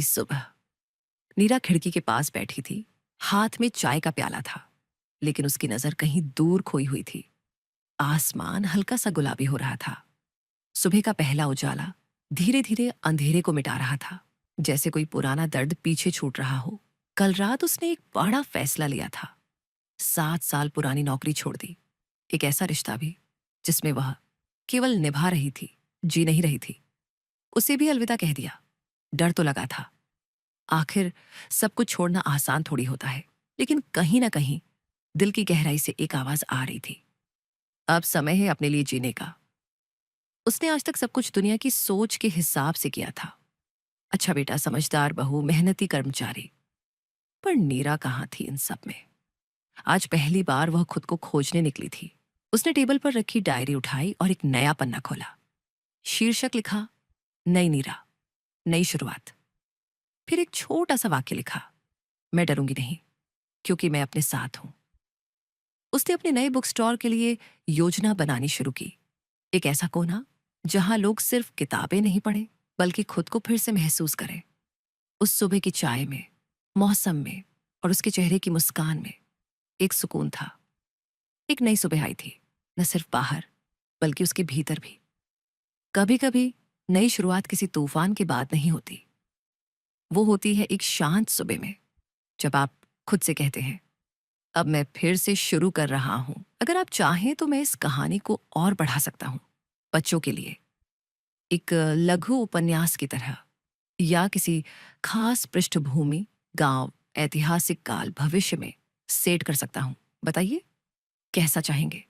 सुबह नीरा खिड़की के पास बैठी थी। हाथ में चाय का प्याला था, लेकिन उसकी नजर कहीं दूर खोई हुई थी। आसमान हल्का सा गुलाबी हो रहा था। सुबह का पहला उजाला धीरे धीरे अंधेरे को मिटा रहा था, जैसे कोई पुराना दर्द पीछे छूट रहा हो। कल रात उसने एक बड़ा फैसला लिया था। 7 साल पुरानी नौकरी छोड़ दी, एक ऐसा रिश्ता भी जिसमें वह केवल निभा रही थी, जी नहीं रही थी। उसे भी अलविदा कह दिया। डर तो लगा था, आखिर सब कुछ छोड़ना आसान थोड़ी होता है, लेकिन कहीं ना कहीं दिल की गहराई से एक आवाज आ रही थी, अब समय है अपने लिए जीने का। उसने आज तक सब कुछ दुनिया की सोच के हिसाब से किया था। अच्छा बेटा, समझदार बहू, मेहनती कर्मचारी। पर नीरा कहाँ थी इन सब में। आज पहली बार वह खुद को खोजने निकली थी। उसने टेबल पर रखी डायरी उठाई और एक नया पन्ना खोला। शीर्षक लिखा, नई नीरा, नई शुरुआत। फिर एक छोटा सा वाक्य लिखा, मैं डरूंगी नहीं, क्योंकि मैं अपने साथ हूं। उसने अपने नए बुक स्टोर के लिए योजना बनानी शुरू की। एक ऐसा कोना जहां लोग सिर्फ किताबें नहीं पढ़ें, बल्कि खुद को फिर से महसूस करें। उस सुबह की चाय में, मौसम में और उसके चेहरे की मुस्कान में एक सुकून था। एक नई सुबह आई थी, न सिर्फ बाहर बल्कि उसके भीतर भी। कभी कभी नई शुरुआत किसी तूफान के बाद नहीं होती, वो होती है एक शांत सुबह में, जब आप खुद से कहते हैं, अब मैं फिर से शुरू कर रहा हूं। अगर आप चाहें तो मैं इस कहानी को और बढ़ा सकता हूं, बच्चों के लिए, एक लघु उपन्यास की तरह, या किसी खास पृष्ठभूमि, गांव, ऐतिहासिक काल, भविष्य में सेट कर सकता हूं। बताइए कैसा चाहेंगे।